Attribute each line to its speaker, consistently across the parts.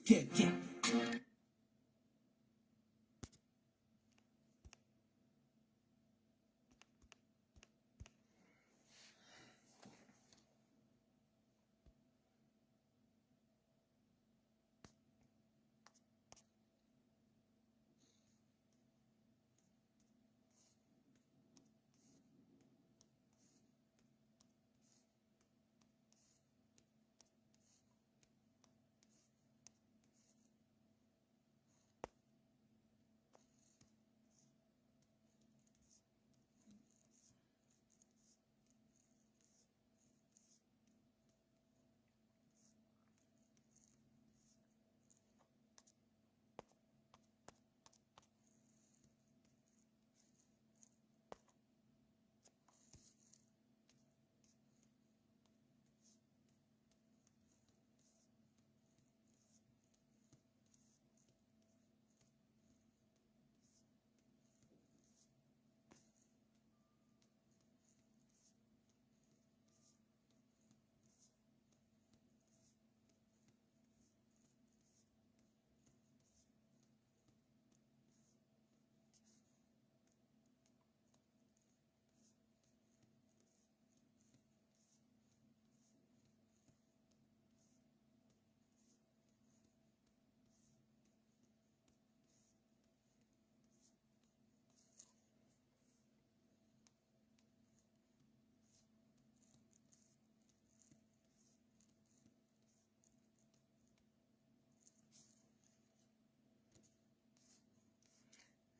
Speaker 1: Yeah.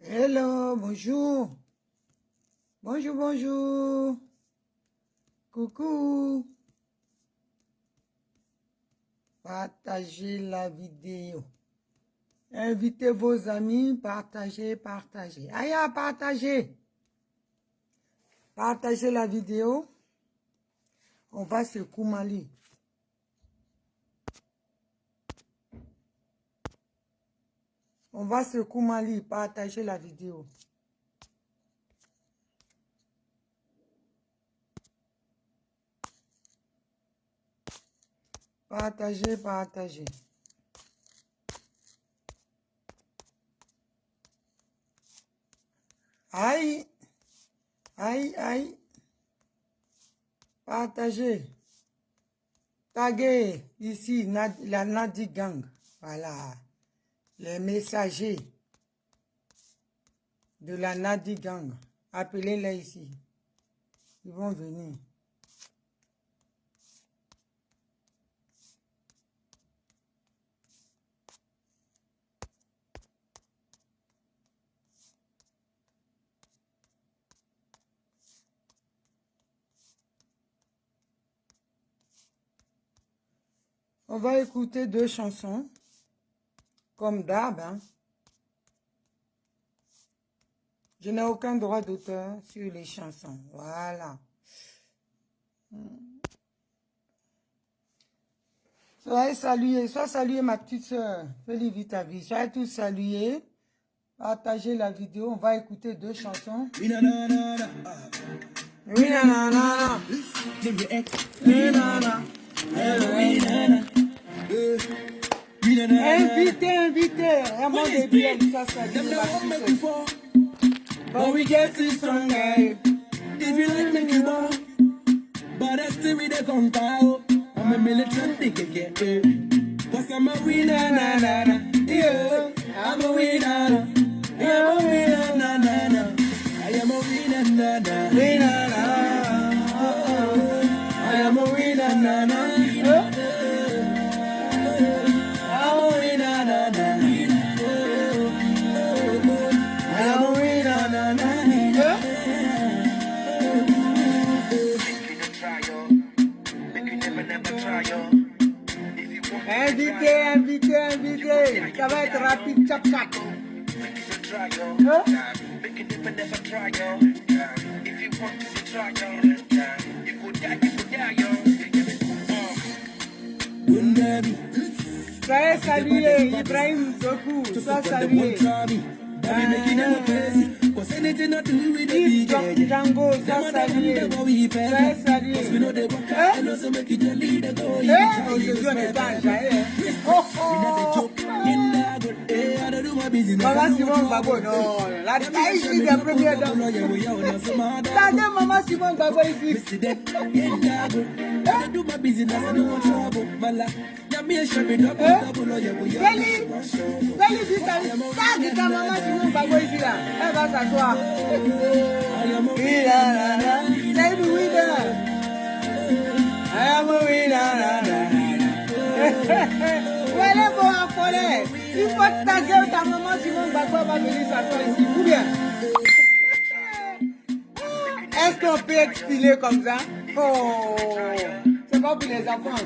Speaker 2: Hello, bonjour. Bonjour, bonjour. Coucou. Partagez la vidéo. Invitez vos amis, partagez, partagez. Aya, partagez. Partagez la vidéo. On va se Koumali. On va se Koumali. Partagez la vidéo. Partagez, partagez. Aïe. Aïe, aïe. Partagez. Taguez ici la Nadi Gang. Voilà. Les messagers de la Nadi Gang. Appelez-les ici. Ils vont venir. On va écouter 2 chansons. Comme d'hab, hein. Je n'ai aucun droit d'auteur sur les chansons. Voilà. Soyez salués ma petite soeur. Fais vite ta vie. Soyez tous salués. Partagez la vidéo. On va écouter 2 chansons. Oui, nanana. Oui, nanana. Oui, nanana. Oui, nanana. Invité. Vraiment des biens, ça dit ma petite soeur. But we get it stronger. If you like me, you want. But I still with the conquer. I'm a militant nigga, yeah. Cause I'm a winner, na na na. Yeah, I'm a winner. I'm a winner, na na na. I am a winner, na na. Winner, na. I am a winner, na na. I'm a winner, na na. I am a winner, na na. Invité. Ça va être rapide, chap chap. Soyez salué, Ibrahim Zoku, sois salué. Django, sois salué. Soyez salué. Aujourd'hui on est pas en jaillet. Maman Simon Babo, non, la taille ici des premières dames. Regardez Maman Simon Babo ici. Ta maman Simon Babo ici là, elle va s'asseoir. C'est une winner. I am a winner. Elle est bon en forêt. Il faut ta gueule, ta maman Simon Babo va venir s'asseoir ici. Ou bien? Est-ce qu'on peut être stylé comme ça? Oh, c'est pas pour les enfants.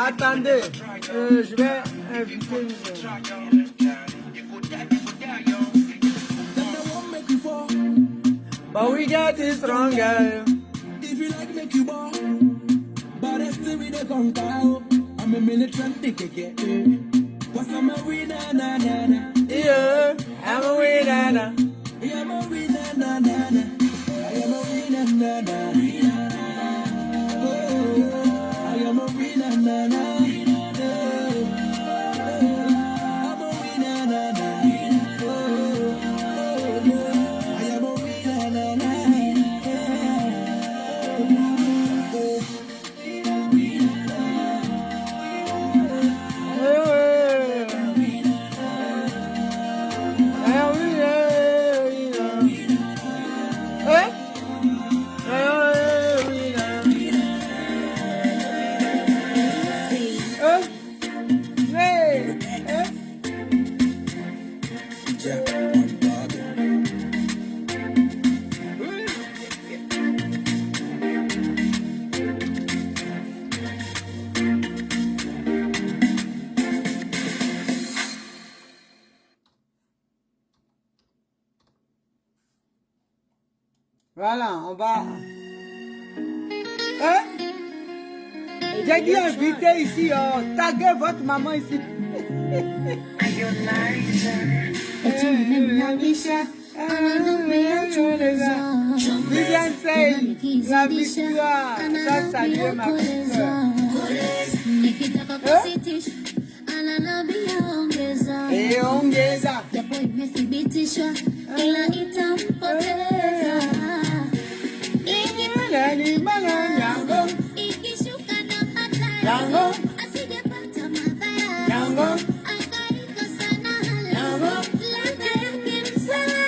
Speaker 2: Attendez, je vais inviter une. But we get it stronger. If you like, make you ball. But I still with the conquer. I'm a militant ticket. Cause I'm a winner, na na na. Yeah, I'm a winner, na. Yeah, I'm a winner, na na na. I am a winner, na na. I am a winner, na na. Voilà, on va. Hein? J'ai dit inviter ici, oh, taguez votre maman ici. Viviane Sey, la victoire, ça salue ma petite soeur. Et ongeza. Yango, asijepata madhara. Yango, angaika sana hala. Yango, ladha yake msala.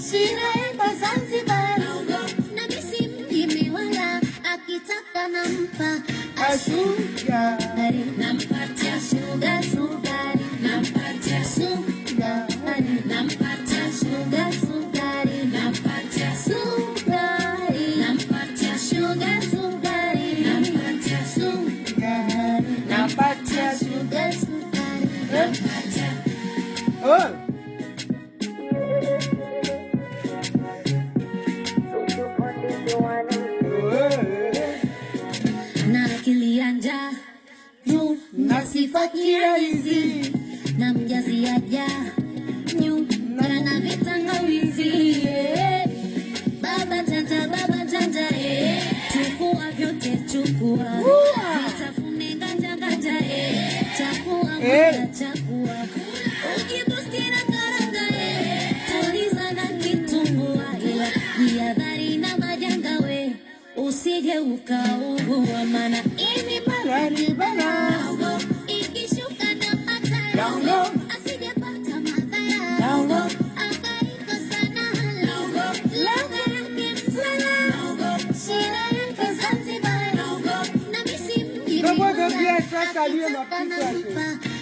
Speaker 2: Shira eba Zanzibar. Na misi mjimi wala, akitaka nampa asugari. Nampatia sugar, sugari. Nampatia sugari. Nampatia sugar, sugari. Nampatia sugari. Nampatia sugar, sugari. Nampatia sugari. Nampatia sugar, sugari. Nampatia. Oh. Na akili anja juu na sifa kirahisi na mjazi aja nyu na vitangawizi baba janja chukua vyote chukua vitafune ganja chakua chakua ukibusti na karanga tuliza na kitumbua ila jihadhari na majanga we usije ukaugua maana ini barani bana ikishuka na hatari asijepata madhara akaiko sana ladha yake msala shira yake Zanzibar na misi mjini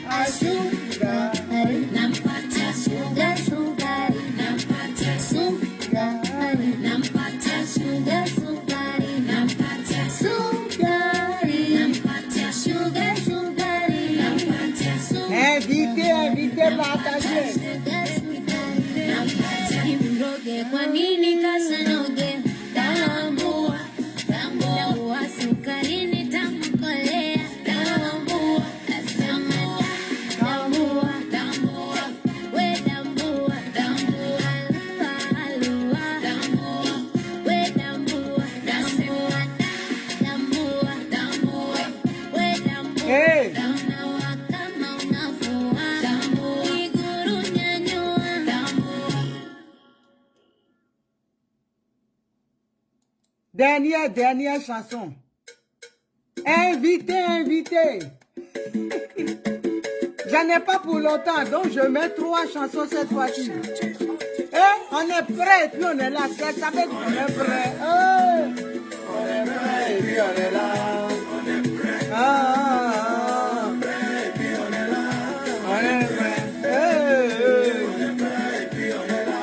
Speaker 2: asugari nampatia sugar sugari nampatia sugari nampatia sugar sugari nampatia sugari nampatia sugar sugari nampatia sugari invite partager nampatia mroge kwa nini kasanoge tambua sukari ni tamu Dernière chanson. Invité. J'en ai pas pour longtemps, donc je mets 3 chansons cette fois-ci. On est prêt et puis on est là. Ça veut dire qu'on est prêt. On est prêt et puis on est là. On est prêt. On est prêt et puis on est là. On est prêt. On est prêt et puis on est là.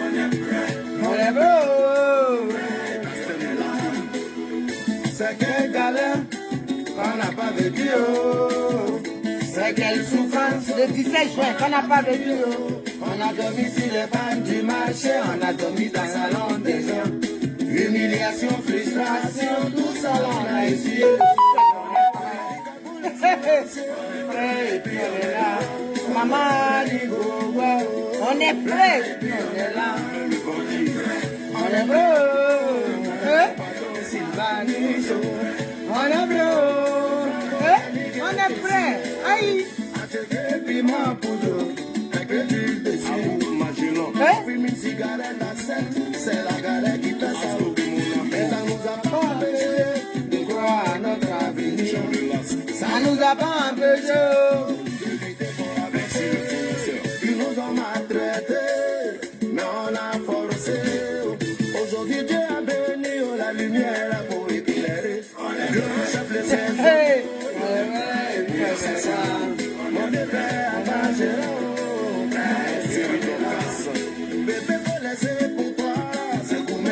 Speaker 2: On est prêt. On est prêt. C'est quelle galère qu'on n'a pas vécu. C'est quelle souffrance le 17 juin qu'on n'a pas vécu. On a dormi sur les bancs du marché, on a dormi dans le salon des gens. Humiliation, frustration, tout ça on a essuyé. Prêt et puis on est là. Maman dit go, on est prêt et puis on est là. On est prêt. Sylvanis, on est prêt. On est prêt. Aïe. Et puis moi pour deux. Fume une cigarette à 7, c'est la galère qui fait ça. Mais ça nous a pas empêché de croire à notre avenir. Ça nous a pas empêché de lutter pour avertir. Ils nous ont maltraités, mais on a forcé. Aujourd'hui Dieu a béni la lumière pour éclairer. Le chef le sait. C'est ça. Mon père a marché.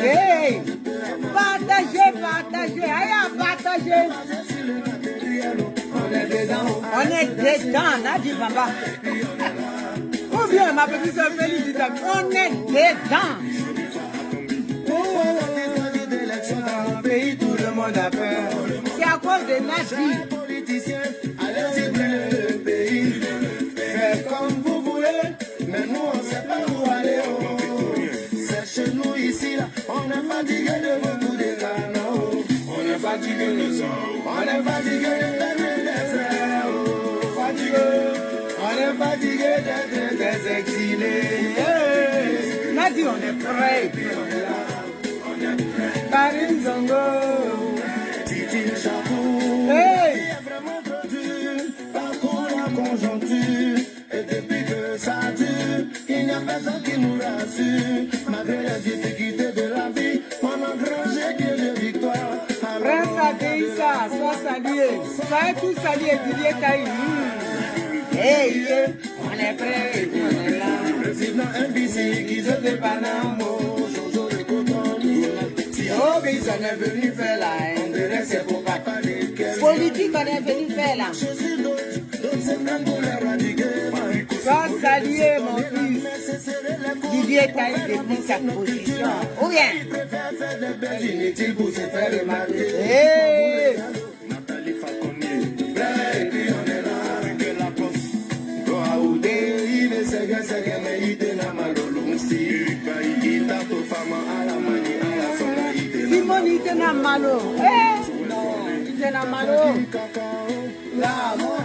Speaker 2: Hey, partagez, allez partager. On est dedans, Nadi Bamba. Ou bien ma petite soeur Félicie, on est dedans. Dans le pays, tout le monde a peur. C'est à cause de Nadi. Allez-y, brûlez le pays. Faites comme vous voulez, mais nous on sait pas où aller. Chez nous ici, là, on est fatigué de beaucoup de canaux. On est fatigué de ça. On est fatigué de des frères. On est fatigué des exilés. Nadi, on est prêt. On est là. On est prêt. Karine Zongo. Titi Chapou. Hey. Qui est vraiment produit par contre la conjoncture. Et depuis que ça dure, il n'y a personne qui nous rassure. Malgré les difficultés de la vie, on a engrangé de victoire. Prince Adéissa, sois salué. Soyez tous salués, Didier Taï. Hey, on est prêt, on est là. Le président MBC qui se dépanne en mots, Jojo de Cotonou. Si Obis on est venu faire là, on dirait c'est pour papa des caisses. Politique on est venu faire là. Je suis d'autres, c'est même pour l'éradiquer. Sois salué, mon fils. Didier Taï depuis sa position. Ou bien il préfère faire des belles inutiles pour se faire remarquer. Hey. Nathalie Faconnier. Et puis on est là. La poste. Goaoudé, il est ségué, mais il est na malolo. Si il t'a tout femme à la manie, à la sonne. Simon, il est na malo. Il est na malo. La moi,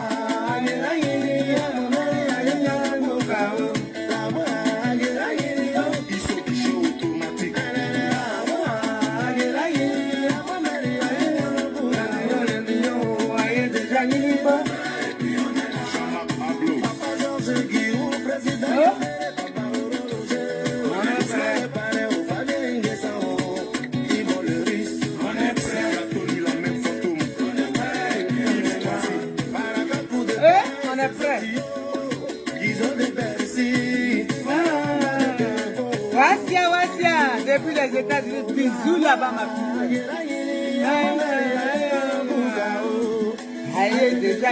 Speaker 2: depuis les États-Unis, bisous là-bas, ma fille. Allez, déjà,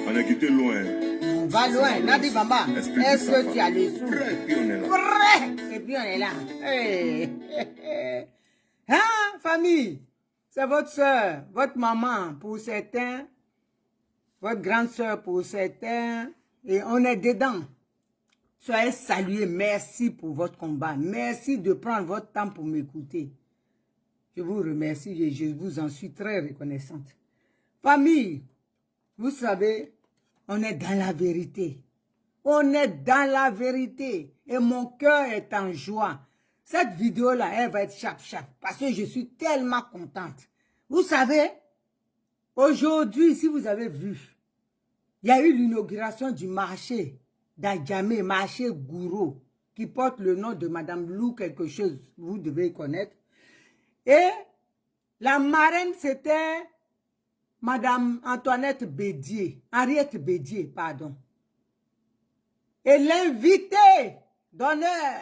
Speaker 2: on a quitté loin. On va loin. Nadi Bamba, est-ce que tu as les sous? Prêt. Et puis on est là. Hey. Hein, famille? C'est votre soeur, votre maman pour certains, votre grande soeur pour certains, et on est dedans. Soyez salués, merci pour votre combat. Merci de prendre votre temps pour m'écouter. Je vous remercie et je vous en suis très reconnaissante. Famille, vous savez, on est dans la vérité. On est dans la vérité. Et mon cœur est en joie.
Speaker 1: Cette vidéo-là, elle va être chap-chap. Parce que je suis tellement contente. Vous savez, aujourd'hui, si vous avez vu, il y a eu l'inauguration du marché d'Adjamé, marché Gouro, qui porte le nom de Madame Lou quelque chose, vous devez connaître. Et la marraine, c'était Madame Antoinette Bédier, Henriette Bédier, pardon. Et l'invité d'honneur,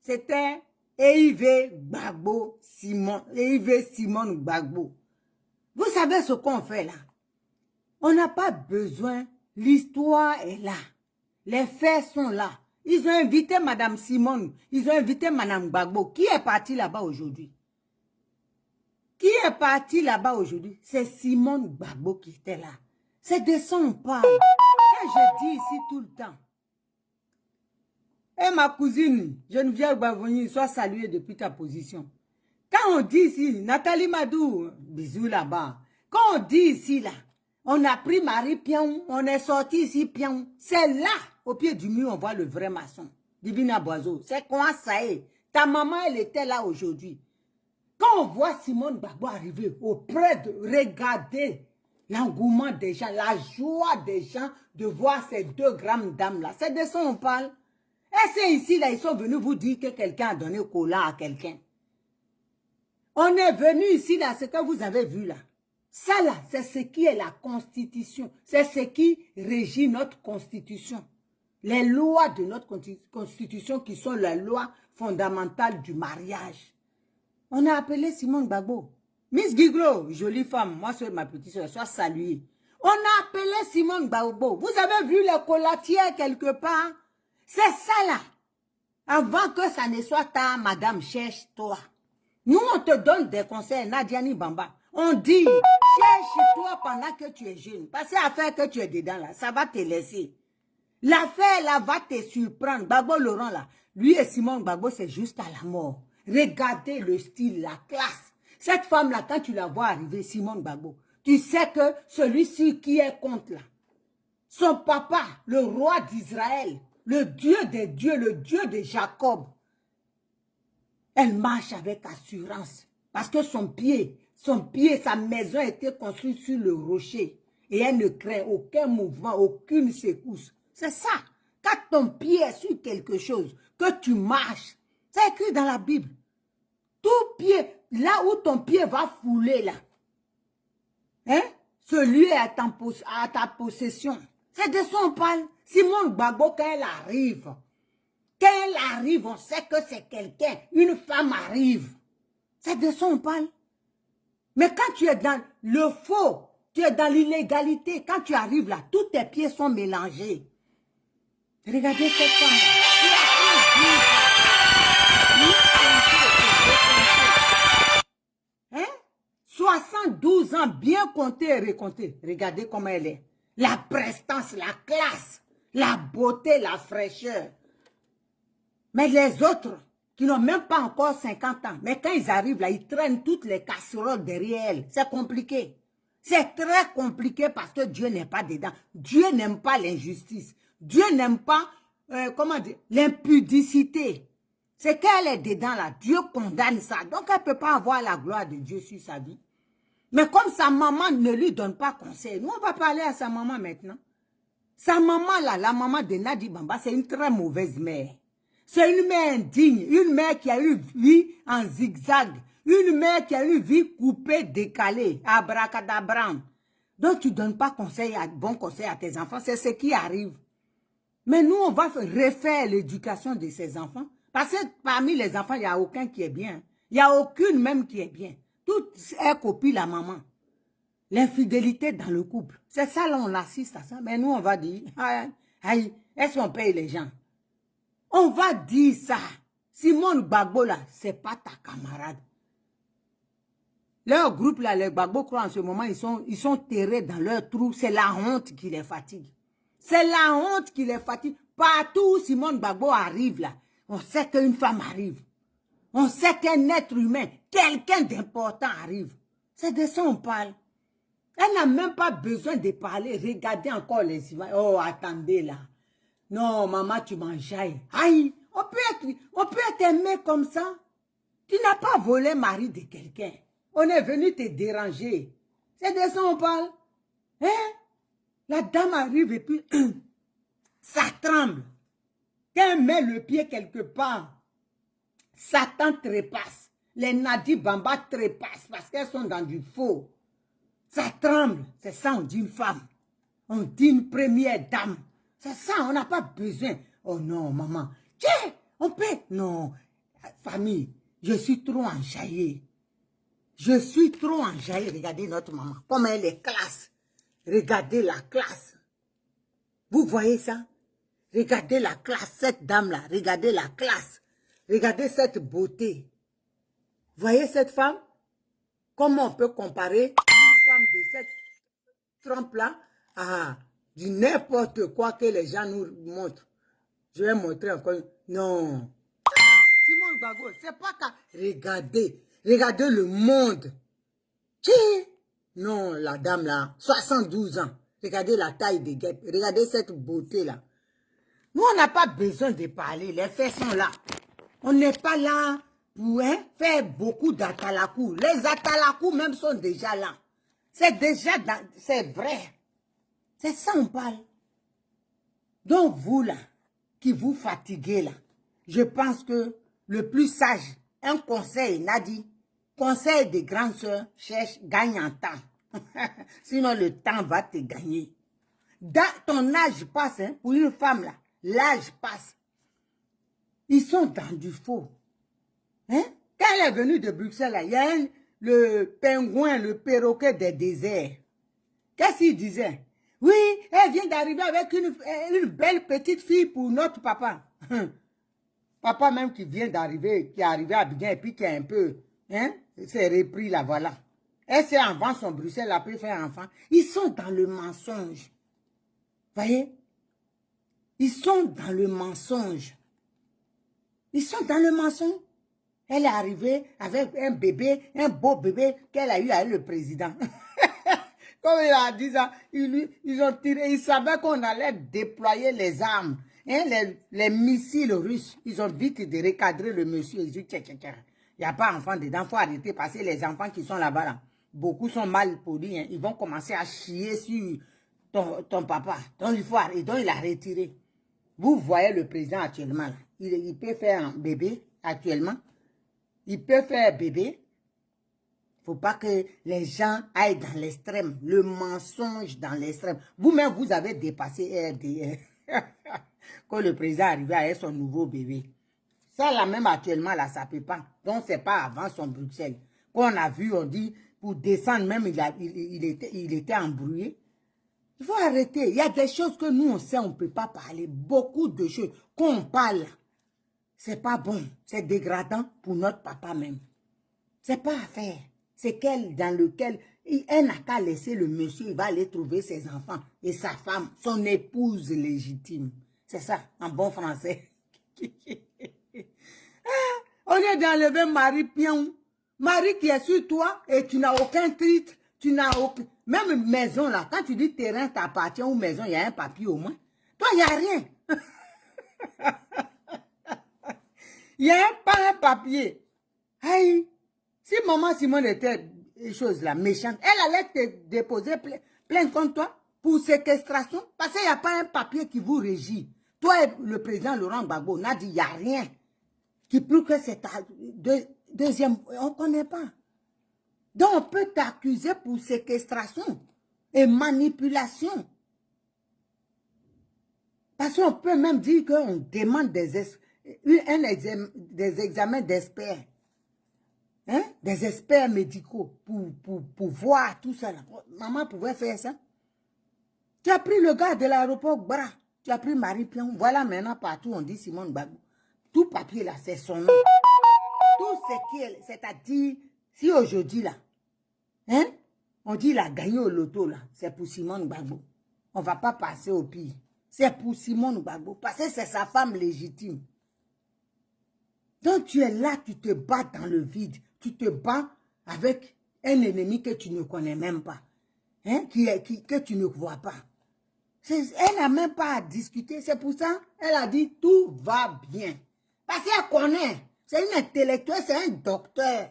Speaker 1: c'était EIV Gbagbo Simon, EIV Simon Gbagbo. Vous savez ce qu'on fait là? On n'a pas besoin, l'histoire est là. Les faits sont là. Ils ont invité Madame Simone, ils ont invité Madame Gbagbo. Qui est parti là-bas aujourd'hui? Qui est parti là-bas aujourd'hui? C'est Simone Gbagbo qui était là. C'est de ça on parle. Quand je dis ici tout le temps. Et ma cousine, Geneviève Bavoni, sois saluée depuis ta position. Quand on dit ici, Nathalie Madou, bisous là-bas. Quand on dit ici là, on a pris Marie Pion, on est sorti ici Pion. C'est là, au pied du mur, on voit le vrai maçon. Divina Boiseau. C'est quoi ça est? Ta maman, elle était là aujourd'hui. Quand on voit Simone Gbagbo arriver auprès de regarder l'engouement des gens, la joie des gens de voir ces deux grandes dames-là, c'est de ça on parle. Et c'est ici, là, ils sont venus vous dire que quelqu'un a donné cola à quelqu'un. On est venu ici, là, ce que vous avez vu là. Ça, là, c'est ce qui est la Constitution. C'est ce qui régit notre Constitution. Les lois de notre Constitution qui sont les lois fondamentales du mariage. On a appelé Simone Gbagbo. Miss Giglo, jolie femme, moi c'est ma petite soeur, sois saluée. On a appelé Simone Gbagbo. Vous avez vu les colatiers quelque part? C'est ça là. Avant que ça ne soit ta madame, cherche-toi. Nous, on te donne des conseils, Nadiani Bamba. On dit, cherche-toi pendant que tu es jeune. Parce que l'affaire que tu es dedans là, ça va te laisser. L'affaire là va te surprendre. Gbagbo Laurent là, lui et Simone Gbagbo, c'est juste à la mort. Regardez le style, la classe. Cette femme-là, quand tu la vois arriver, Simone Gbagbo, tu sais que celui-ci qui est contre là, son papa, le roi d'Israël, le Dieu des dieux, le Dieu de Jacob, elle marche avec assurance. Parce que son pied, sa maison a été construite sur le rocher. Et elle ne craint aucun mouvement, aucune secousse. C'est ça. Quand ton pied est sur quelque chose, que tu marches, c'est écrit dans la Bible. Tout pied, là où ton pied va fouler, là, hein, celui est à ta possession. C'est de ça on parle. Simone Gbagbo, quand elle arrive, on sait que c'est quelqu'un, une femme arrive. C'est de ça on parle. Mais quand tu es dans le faux, tu es dans l'illégalité, quand tu arrives là, tous tes pieds sont mélangés. Regardez cette femme. Hein? 72 ans, bien compté et recompté. Regardez comment elle est. La prestance, la classe, la beauté, la fraîcheur. Mais les autres, qui n'ont même pas encore 50 ans, mais quand ils arrivent là, ils traînent toutes les casseroles derrière elles. C'est compliqué. C'est très compliqué parce que Dieu n'est pas dedans. Dieu n'aime pas l'injustice. Dieu n'aime pas, comment dire, l'impudicité. C'est qu'elle est dedans là. Dieu condamne ça. Donc elle ne peut pas avoir la gloire de Dieu sur sa vie. Mais comme sa maman ne lui donne pas conseil, nous on va parler à sa maman maintenant. Sa maman là, la maman de Nadi Bamba, c'est une très mauvaise mère. C'est une mère indigne, une mère qui a eu vie en zigzag, une mère qui a eu vie coupée, décalée, abracadabram. Donc tu ne donnes pas bon conseil à tes enfants, c'est ce qui arrive. Mais nous, on va refaire l'éducation de ces enfants. Parce que parmi les enfants, il n'y a aucun qui est bien. Il n'y a aucune même qui est bien. Tout est copie la maman. L'infidélité dans le couple. C'est ça, là, on assiste à ça. Mais nous, on va dire, est-ce qu'on paye les gens? On va dire ça. Simone Gbagbo, là, c'est pas ta camarade. Leur groupe, là, les Gbagbo croient en ce moment, ils sont terrés dans leur trou. C'est la honte qui les fatigue. C'est la honte qui les fatigue. Partout où Simone Gbagbo arrive, là, on sait qu'une femme arrive. On sait qu'un être humain, quelqu'un d'important arrive. C'est de ça on parle. Elle n'a même pas besoin de parler. Regardez encore les images. Oh, attendez là. Non, maman, tu m'enjailles. Aïe, on peut être aimé comme ça. Tu n'as pas volé le mari de quelqu'un. On est venu te déranger. C'est de ça on parle. Hein? La dame arrive et puis ça tremble. Quand elle met le pied quelque part, Satan trépasse. Les Nadi Bamba trépassent parce qu'elles sont dans du faux. Ça tremble. C'est ça on dit une femme. On dit une première dame. C'est ça, on n'a pas besoin. Oh non, maman. Tiens, on peut. Non, famille, je suis trop enjaillée. Je suis trop enjaillée. Regardez notre maman. Comment elle est classe. Regardez la classe. Vous voyez ça? Regardez la classe, cette dame-là. Regardez la classe. Regardez cette beauté. Voyez cette femme? Comment on peut comparer une femme de cette trempe-là à du n'importe quoi que les gens nous montrent? Je vais montrer encore. Non. Simone Gbagbo, c'est pas qu'à... Regardez. Regardez le monde. Non, la dame là, 72 ans. Regardez la taille des guêpes. Regardez cette beauté-là. Nous, on n'a pas besoin de parler. Les faits sont là. On n'est pas là pour faire beaucoup d'atalakou. Les atalakou même sont déjà là. C'est déjà... C'est vrai. C'est ça on parle. Donc vous là, qui vous fatiguez là, je pense que le plus sage, un conseil, Nadi, conseil des grandes sœurs, cherche, gagne en temps. Sinon le temps va te gagner. Ton âge passe, hein, pour une femme là, l'âge passe. Ils sont dans du faux. Hein? Quand elle est venue de Bruxelles, là, il y a le pingouin, le perroquet des déserts. Qu'est-ce qu'il disait? Oui, elle vient d'arriver avec une belle petite fille pour notre papa. Papa même qui vient d'arriver, qui est arrivé à Abidjan et puis qui est un peu, hein, s'est repris là, voilà. Elle s'est en vente son Bruxelles, elle a pu faire enfant. Ils sont dans le mensonge. Voyez? Ils sont dans le mensonge. Ils sont dans le mensonge. Elle est arrivée avec un bébé, un beau bébé qu'elle a eu avec le président. Comme il a dit ça, ils ont tiré, ils savaient qu'on allait déployer les armes, hein, les missiles russes. Ils ont vite de recadrer le monsieur. Ils disent, il n'y a pas d'enfants dedans, il faut arrêter parce que les enfants qui sont là-bas, là, beaucoup sont mal polis. Hein, ils vont commencer à chier sur ton papa. Donc il faut arrêter. Donc il a retiré. Vous voyez le président actuellement, là, il peut faire un bébé actuellement. Il peut faire bébé. Il ne faut pas que les gens aillent dans l'extrême. Le mensonge dans l'extrême. Vous-même, vous avez dépassé RDR. Quand le président arrivait avec son nouveau bébé. Ça, là, même actuellement, là, ça ne peut pas. Donc, ce n'est pas avant son Bruxelles. Quand on a vu, on dit, pour descendre, même, il était embrouillé. Il faut arrêter. Il y a des choses que nous, on sait, on ne peut pas parler. Beaucoup de choses. Quand on parle, ce n'est pas bon. C'est dégradant pour notre papa même. Ce n'est pas à faire. C'est dans lequel elle n'a qu'à laisser le monsieur, il va aller trouver ses enfants et sa femme, son épouse légitime. C'est ça, en bon français. On est d'enlever Marie Pion. Marie qui est sur toi et tu n'as aucun titre, tu n'as aucun... Même maison là, quand tu dis terrain t'appartient ou maison, il y a un papier au moins. Toi, il n'y a rien. Il n'y a pas un papier. Aïe. Si maman Simone était chose là, méchante, elle allait te déposer plainte contre toi pour séquestration parce qu'il n'y a pas un papier qui vous régit. Toi et le président Laurent Gbagbo, on a dit il n'y a rien qui prouve que c'est ta deuxième. On ne connaît pas. Donc on peut t'accuser pour séquestration et manipulation. Parce qu'on peut même dire qu'on demande des examens d'experts. Hein? Des experts médicaux pour voir tout ça. Là. Maman pouvait faire ça. Tu as pris le gars de l'aéroport Bra. Tu as pris Marie Pion. Voilà maintenant partout on dit Simone Gbagbo. Tout papier là, c'est son nom. Tout ce qui est, c'est-à-dire, si aujourd'hui là, hein, on dit il a gagné au loto là, c'est pour Simone Gbagbo. On ne va pas passer au pire. C'est pour Simone Gbagbo parce que c'est sa femme légitime. Donc tu es là, tu te bats dans le vide. Tu te bats avec un ennemi que tu ne connais même pas. Hein? Que tu ne vois pas. Elle n'a même pas à discuter. C'est pour ça qu'elle a dit tout va bien. Parce qu'elle connaît. C'est une intellectuelle, c'est un docteur.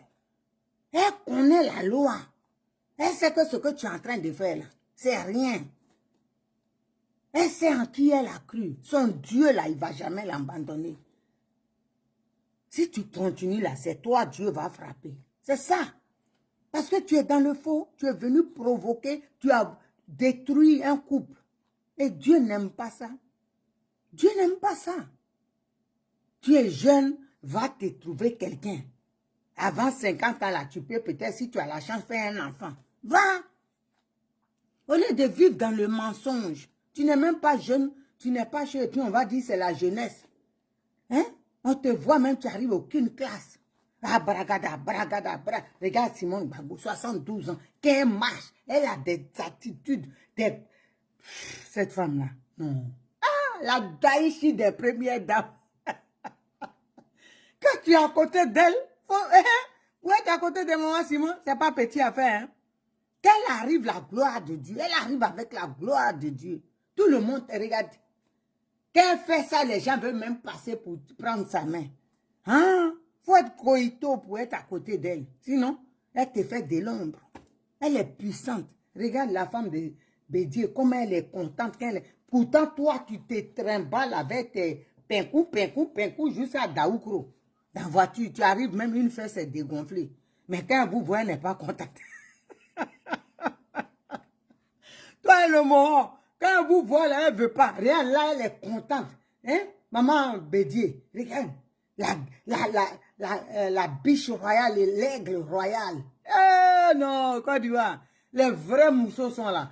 Speaker 1: Elle connaît la loi. Elle sait que ce que tu es en train de faire là, c'est rien. Elle sait en qui elle a cru. Son Dieu là, il ne va jamais l'abandonner. Si tu continues là, c'est toi, Dieu va frapper. C'est ça. Parce que tu es dans le faux, tu es venu provoquer, tu as détruit un couple. Et Dieu n'aime pas ça. Dieu n'aime pas ça. Tu es jeune, va te trouver quelqu'un. Avant 50 ans là, tu peux peut-être, si tu as la chance, faire un enfant. Va. Au lieu de vivre dans le mensonge, tu n'es même pas jeune, tu n'es pas jeune, et puis on va dire c'est la jeunesse. Hein? On te voit même, tu n'arrives à aucune classe. Ah, bragada, bragada, bragada. Regarde Simone Gbagbo, 72 ans, qu'elle marche, elle a des attitudes, cette femme-là, non. Ah, la Daïchi des premières dames. Quand tu es à côté d'elle, ouais, tu es à côté de maman Simone, c'est pas petit à faire. Hein? Qu'elle arrive la gloire de Dieu, elle arrive avec la gloire de Dieu. Tout le monde te regarde. Quand elle fait ça, les gens veulent même passer pour prendre sa main. Hein? Faut être coïto pour être à côté d'elle. Sinon, elle te fait de l'ombre. Elle est puissante. Regarde la femme de Bédié, comment elle est contente. Pourtant, toi, tu te trimbales avec tes pinkou, jusqu'à Daoukro. Dans la voiture, tu arrives, même une fesse est dégonflée. Mais quand elle vous voit, elle n'est pas contente. Toi et le moron, quand elle vous voit, là, elle ne veut pas. Regarde, là, elle est contente. Hein? Maman Bédié, regarde. La biche royale et l'aigle royal. Eh non, Côte d'Ivoire. Les vrais mousseaux sont là.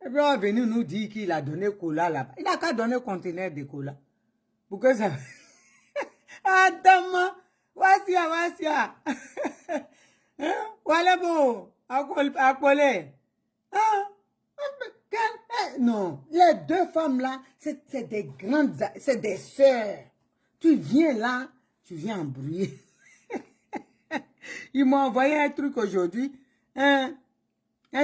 Speaker 1: Et puis on va venir nous dire qu'il a donné cola là-bas. Il n'a qu'à donner un conteneur de cola. Pour que ça... Attends, voici. Voilà bon. À coller. Non, les deux femmes là, c'est des grandes... C'est des sœurs. Tu viens là, tu viens embrouiller. Ils m'ont envoyé un truc aujourd'hui, un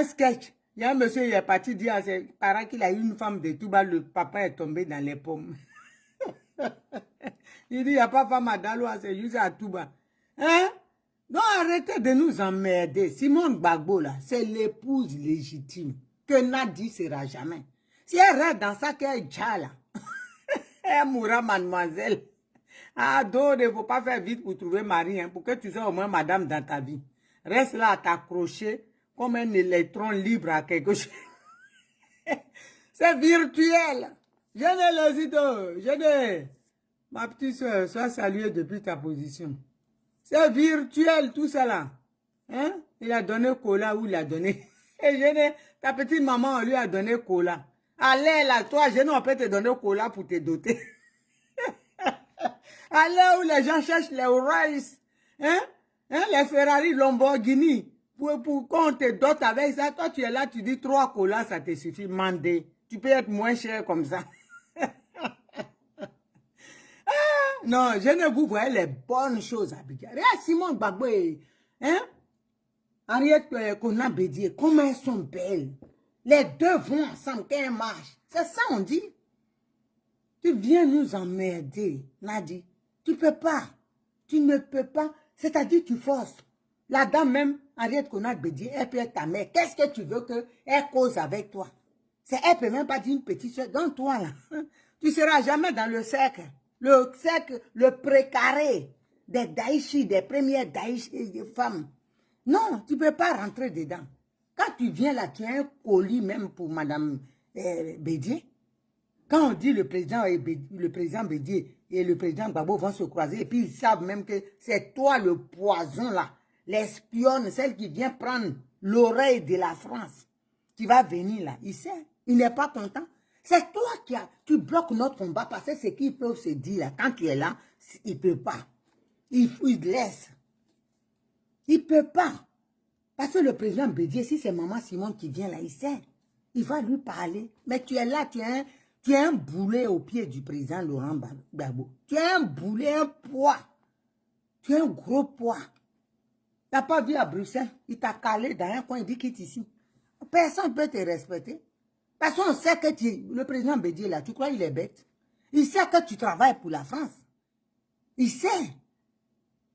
Speaker 1: sketch. Il y a un monsieur, il est parti dire à ses parents qu'il a eu une femme de Touba, le papa est tombé dans les pommes. Il dit, il n'y a pas femme à Daloa, c'est juste à Touba. Hein? Donc arrêtez de nous emmerder. Simone Gbagbo là, c'est l'épouse légitime que Nadi ne sera jamais. Si elle reste dans ça qu'elle est là, elle mourra mademoiselle. Ah, donc, il ne faut pas faire vite pour trouver mari, hein, pour que tu sois au moins madame dans ta vie. Reste là à t'accrocher comme un électron libre à quelque chose. C'est virtuel. Je ne les idées. Ma petite soeur, sois saluée depuis ta position. C'est virtuel, tout ça là. Hein? Il a donné cola ou il a donné... Et ta petite maman, on lui a donné cola. Allez là, toi, on peut te donner cola pour te doter. Allez où les gens cherchent les Rolls, hein? Les Ferrari, Lamborghini, pour qu'on te dote avec ça. Toi, tu es là, tu dis 3 colas, ça te suffit. Mandé. Tu peux être moins cher comme ça. Non, je ne vous vois les bonnes choses à Bidja. Regarde Simone Gbagbo, hein? Henriette Konan Bédié, comment elles sont belles. Les deux vont ensemble quand elles marchent. C'est ça on dit. Tu viens nous emmerder, Nadi. Tu peux pas. Tu ne peux pas. C'est-à-dire tu forces. La dame même, Henriette Konan Bédié, elle peut être ta mère. Qu'est-ce que tu veux qu'elle cause avec toi? Elle peut même pas dire une petite soeur. Donc toi là, tu ne seras jamais dans le cercle. Le cercle, le précaré des Daïchi, des premières Daïchi femmes. Non, tu ne peux pas rentrer dedans. Quand tu viens là, tu as un colis même pour Madame Bédié. Quand on dit le président Bédié et le président Gbagbo vont se croiser, et puis ils savent même que c'est toi le poison là, l'espionne, celle qui vient prendre l'oreille de la France, qui va venir là. Il sait, il n'est pas content. C'est toi tu bloques notre combat parce que ce qu'ils peuvent se dire là, quand tu es là, il ne peut pas. Il laisse. Il ne peut pas. Parce que le président Bédié, si c'est maman Simone qui vient là, il sait. Il va lui parler. Mais tu es là, tu es un boulet au pied du président Laurent Gbagbo. Tu es un boulet, un poids. Tu es un gros poids. Tu n'as pas vu à Bruxelles, il t'a calé dans un coin, il dit quitte ici. Personne ne peut te respecter. Parce qu'on sait que le président Bédié là, tu crois qu'il est bête? Il sait que tu travailles pour la France. Il sait.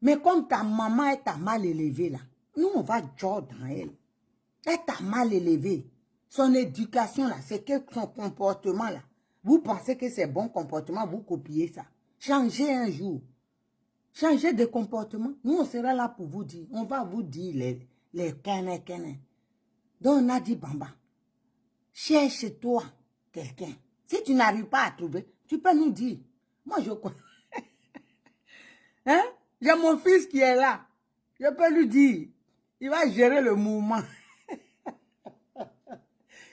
Speaker 1: Mais comme ta maman, elle t'a mal élevée là, nous, on va jouer dans elle. Elle t'a mal élevée. Son éducation là, c'est que son comportement là. Vous pensez que c'est bon comportement, vous copiez ça. Changez un jour. Changez de comportement. Nous, on sera là pour vous dire. On va vous dire les kene. Donc, on a dit, Bamba, cherche-toi quelqu'un. Si tu n'arrives pas à trouver, tu peux nous dire. Moi, je connais. Hein? J'ai mon fils qui est là. Je peux lui dire. Il va gérer le mouvement.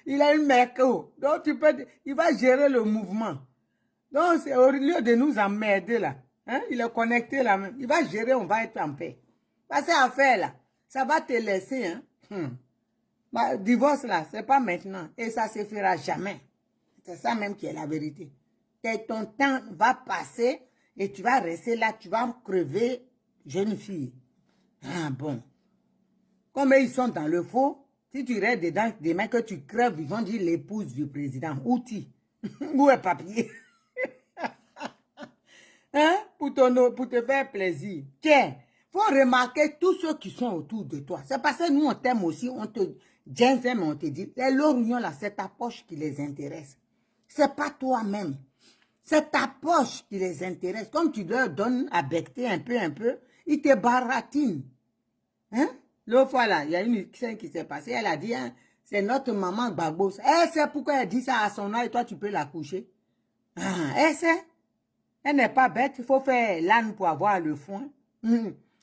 Speaker 1: Il a une merco. Donc, il va gérer le mouvement. Donc, c'est au lieu de nous emmerder là. Hein? Il est connecté là même. Il va gérer, on va être en paix. Parce que affaire là, ça va te laisser. Hein? Bah, divorce là, c'est pas maintenant. Et ça se fera jamais. C'est ça même qui est la vérité. Ton temps va passer et tu vas rester là, tu vas crever, jeune fille. Ah bon. Comme ils sont dans le faux, si tu restes dedans, demain que tu crèves, ils vont dire l'épouse du président. Outil. Où est papier? Hein? Pour te faire plaisir. Tiens, faut remarquer tous ceux qui sont autour de toi. C'est parce que nous, on t'aime aussi, on te aime, on te dit, les lorgnons là, c'est ta poche qui les intéresse. C'est pas toi-même. C'est ta poche qui les intéresse. Comme tu leur donnes à becter un peu, ils te baratinent. Hein? L'autre fois là, il y a une scène qui s'est passée, elle a dit, hein, c'est notre maman Gbagbo. Elle sait pourquoi elle dit ça à son âge et toi tu peux la coucher. Ah, elle sait. Elle n'est pas bête, il faut faire l'âne pour avoir le foin.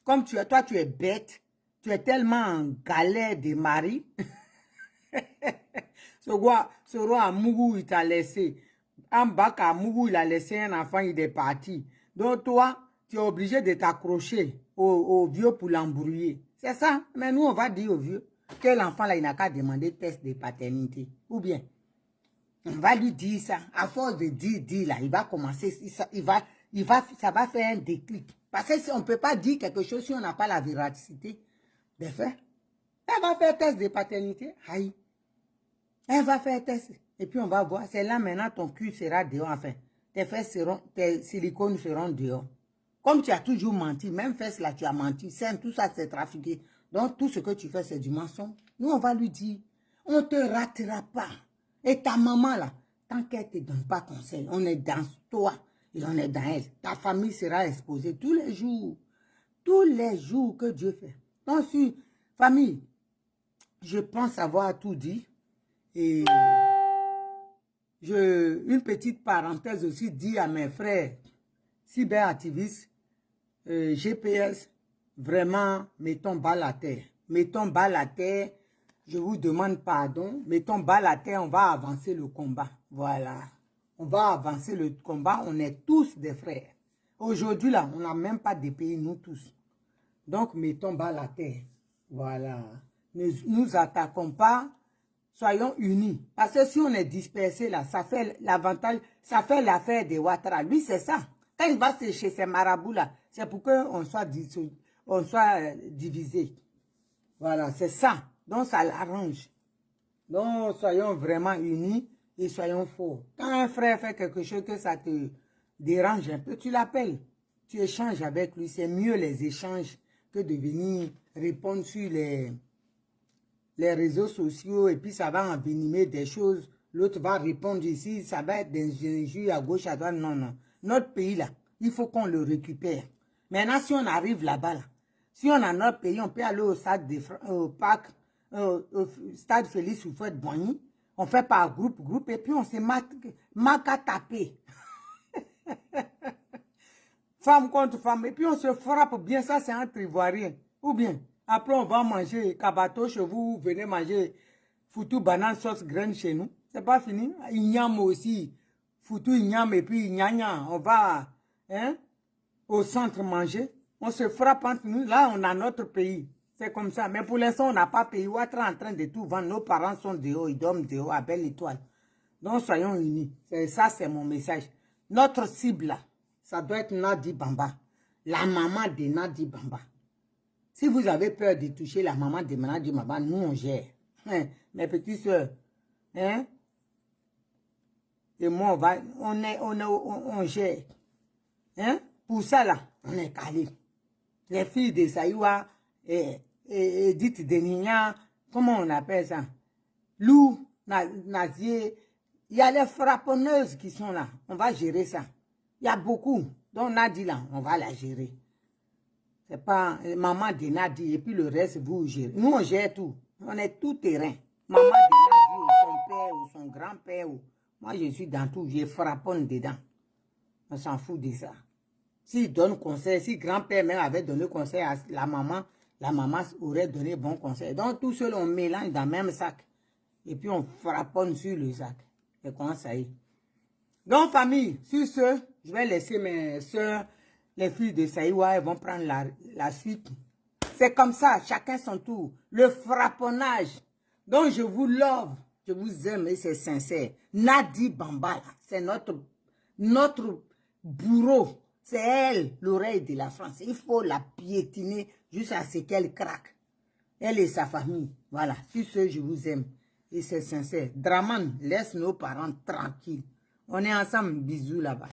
Speaker 1: Comme toi tu es bête, tu es tellement en galère de mari. Ce roi à Mougou, il t'a laissé. En bas à Mougou, il a laissé un enfant, il est parti. Donc toi, tu es obligé de t'accrocher au vieux pour l'embrouiller. C'est ça. Mais nous, on va dire au vieux que l'enfant là, il n'a qu'à demander test de paternité. Ou bien, on va lui dire ça. À force de dire là, il va commencer, ça va faire un déclic. Parce que si on ne peut pas dire quelque chose si on n'a pas la véracité de faire. Elle va faire test de paternité. Aïe. Elle va faire test. Et puis on va voir. C'est là maintenant ton cul sera dehors. Enfin, tes silicones seront dehors. Comme tu as toujours menti, même fesses là, tu as menti. Tout ça, c'est trafiqué. Donc, tout ce que tu fais, c'est du mensonge. Nous, on va lui dire, on ne te ratera pas. Et ta maman là, tant qu'elle ne te donne pas conseil, on est dans toi et on est dans elle. Ta famille sera exposée tous les jours. Tous les jours que Dieu fait. Donc, sur famille, je pense avoir tout dit. Et une petite parenthèse aussi dit à mes frères cyberactivistes, GPS, vraiment, mettons bas la terre. Mettons bas la terre, je vous demande pardon. Mettons bas la terre, on va avancer le combat. Voilà. On va avancer le combat, on est tous des frères. Aujourd'hui, là, on n'a même pas de pays, nous tous. Donc, mettons bas la terre. Voilà. Ne nous attaquons pas. Soyons unis. Parce que si on est dispersés là, ça fait l'avantage, ça fait l'affaire de Ouattara. Lui, c'est ça. Quand il va chez ces marabouts là, c'est pour qu'on soit, divisé. Voilà, c'est ça. Donc, ça l'arrange. Donc, soyons vraiment unis et soyons forts. Quand un frère fait quelque chose que ça te dérange un peu, tu l'appelles. Tu échanges avec lui. C'est mieux les échanges que de venir répondre sur les réseaux sociaux et puis ça va envenimer des choses. L'autre va répondre ici, ça va être des injures à gauche, à droite. Non, non. Notre pays là, il faut qu'on le récupère. Maintenant, si on arrive là-bas, là, si on a notre pays, on peut aller au stade au stade Félix Houphouët-Boigny. On fait par groupe, et puis on se marque à taper. Femme contre femme, et puis on se frappe bien, ça c'est entre Ivoiriens. Ou bien, après on va manger kabato chez vous, venez manger foutu banane sauce graine chez nous. C'est pas fini. Ignam aussi, foutu ignam et puis ignagna. On va au centre manger. On se frappe entre nous. Là, on a notre pays. C'est comme ça. Mais pour l'instant, on n'a pas pays. Ouattara en train de tout vendre. Nos parents sont dehors, ils dorment dehors à belle étoile. Donc, soyons unis. Ça, c'est mon message. Notre cible, là, ça doit être Nadi Bamba. La maman de Nadi Bamba. Si vous avez peur de toucher la maman de Nadi Bamba, nous, on gère. Mes petites soeurs, et moi, on gère. Pour ça, là, on est calé. les filles de Saïwa, Edith Denignan, comment on appelle ça? Lou, Nazier, il y a les frapponneuses qui sont là. On va gérer ça. Il y a beaucoup. Donc Nadi là, on va la gérer. C'est pas maman de Nadi et puis le reste, vous gérez. Nous, on gère tout. On est tout terrain. Maman de Nadi ou son père ou son grand-père. Moi, je suis dans tout. Je frapponne dedans. On s'en fout de ça. S'il donne conseil, si grand-père même avait donné conseil à la maman aurait donné bon conseil. Donc, tout seul, on mélange dans le même sac. Et puis, on frapponne sur le sac. Et comment ça y est? Donc, famille, sur ce, je vais laisser mes soeurs, les filles de Saïwa, elles vont prendre la suite. C'est comme ça, chacun son tour. Le frapponnage. Donc, je vous love, je vous aime et c'est sincère. Nadi Bambala, c'est notre bourreau. C'est elle, l'oreille de la France. Il faut la piétiner jusqu'à ce qu'elle craque. Elle et sa famille. Voilà, sur ce, je vous aime. Et c'est sincère. Draman, laisse nos parents tranquilles. On est ensemble. Bisous là-bas.